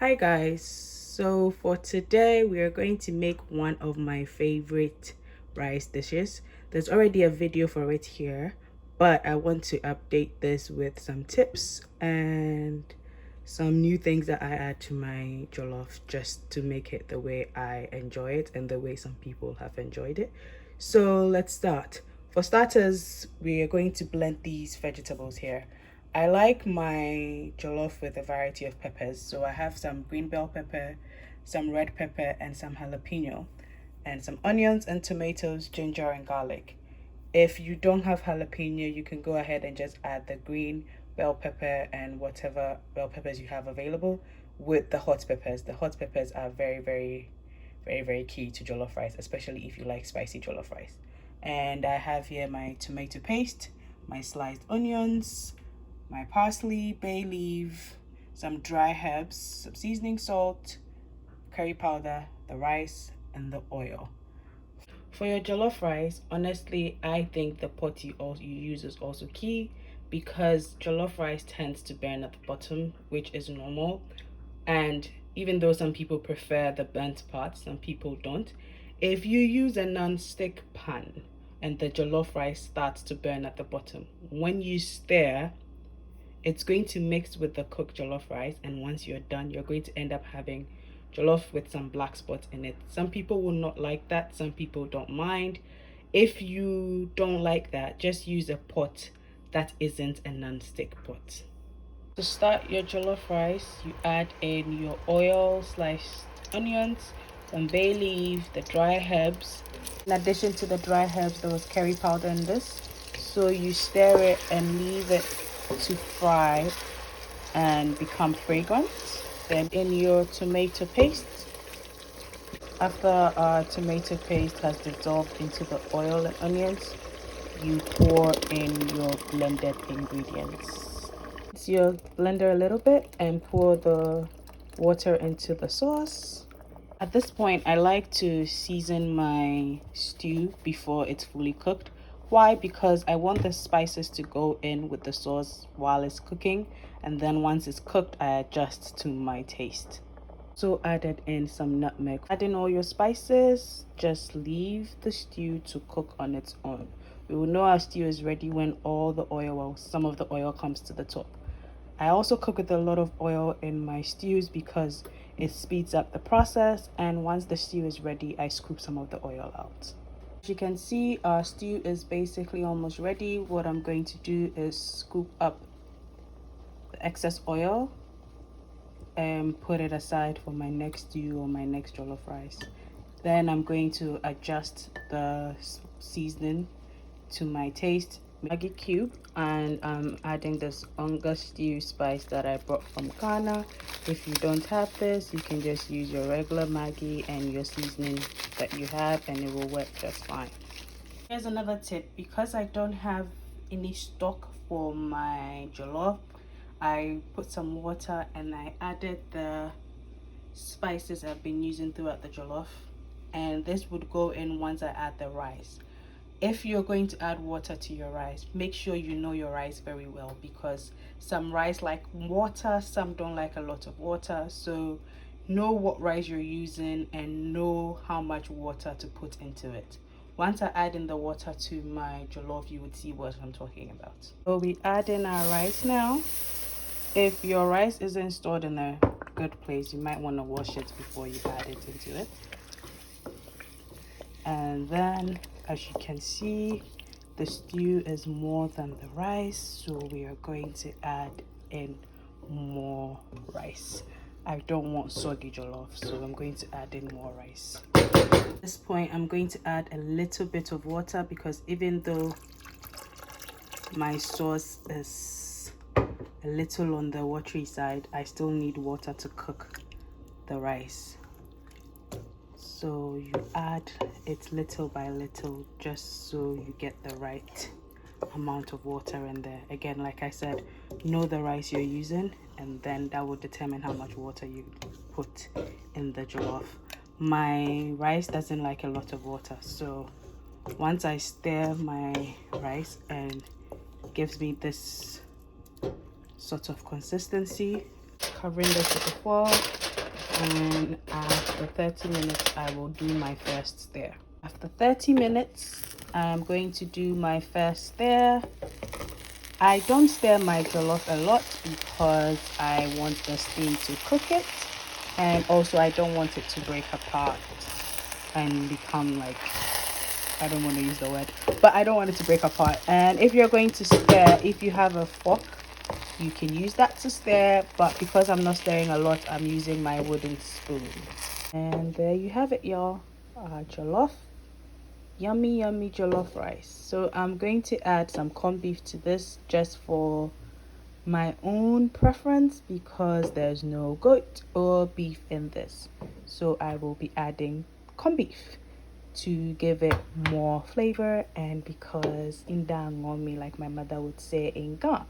Hi guys, so for today we are going to make one of my favorite rice dishes. There's already a video for it here, but I want to update this with some tips and some new things that I add to my jollof just to make it the way I enjoy it and the way some people have enjoyed it. So let's start. For starters, we are going to blend these vegetables here. I like my jollof with a variety of peppers. So I have some green bell pepper, some red pepper, and some jalapeno, and some onions and tomatoes, ginger, and garlic. If you don't have jalapeno, you can go ahead and just add the green bell pepper and whatever bell peppers you have available with the hot peppers. The hot peppers are very key to jollof rice, especially if you like spicy jollof rice. And I have here my tomato paste, my sliced onions, my parsley, bay leaf, some dry herbs, some seasoning salt, curry powder, the rice, and the oil. For your jollof rice, honestly, I think the pot you use is also key because jollof rice tends to burn at the bottom, which is normal. And even though some people prefer the burnt part, some people don't. If you use a non-stick pan and the jollof rice starts to burn at the bottom, when you stir, it's going to mix with the cooked jollof rice, and once you're done, you're going to end up having jollof with some black spots in it. Some people will not like that, some people don't mind. If you don't like that, just use a pot that isn't a non-stick pot. To start your jollof rice, you add in your oil, sliced onions, some bay leaf, the dry herbs. In addition to the dry herbs, there was curry powder in this. So you stir it and leave it to fry and become fragrant. Then in your tomato paste. After our tomato paste has dissolved into the oil and onions, you pour in your blended ingredients. Mix your blender a little bit and pour the water into the sauce. At this point, I like to season my stew before it's fully cooked. Why? Because I want the spices to go in with the sauce while it's cooking, and then once it's cooked, I adjust to my taste. So added in some nutmeg. Add in all your spices, just leave the stew to cook on its own. We will know our stew is ready when all the oil, well, some of the oil comes to the top. I also cook with a lot of oil in my stews because it speeds up the process, and once the stew is ready, I scoop some of the oil out. As you can see, our stew is basically almost ready. What I'm going to do is scoop up the excess oil and put it aside for my next stew or my next jollof rice. Then I'm going to adjust the seasoning to my taste. Maggi cube, and I'm adding this onga stew spice that I brought from Ghana. If you don't have this, you can just use your regular Maggi and your seasoning that you have, and it will work just fine. Here's another tip. Because I don't have any stock for my jollof, I put some water and I added the spices I've been using throughout the jollof, and this would go in once I add the rice. If you're going to add water to your rice, make sure you know your rice very well, because some rice like water, some don't like a lot of water. So know what rice you're using and know how much water to put into it. Once I add in the water to my jollof, you would see what I'm talking about. So we add in our rice now. If your rice isn't stored in a good place, you might want to wash it before you add it into it. And then, as you can see, the stew is more than the rice, so we are going to add in more rice. I don't want soggy jollof, so I'm going to add in more rice. At this point, I'm going to add a little bit of water, because even though my sauce is a little on the watery side, I still need water to cook the rice. So you add it little by little, just so you get the right amount of water in there. Again, like I said, know the rice you're using, and then that will determine how much water you put in the jollof. My rice doesn't like a lot of water, so once I stir my rice and gives me this sort of consistency, covering this with a foil, and after 30 minutes I will do my first stir. After 30 minutes I'm going to do my first stir. I don't stir my jollof a lot because I want the steam to cook it, and also I don't want it to break apart and become like, I don't want to use the word, but I don't want it to break apart. And if you're going to stir, if you have a fork, you can use that to stir, but because I'm not stirring a lot, I'm using my wooden spoon. And there you have it, y'all. Jollof. Yummy yummy jollof rice. So I'm going to add some corned beef to this just for my own preference because there's no goat or beef in this, so I will be adding corned beef to give it more flavor, and because in dangomi, like my mother would say in Ghana.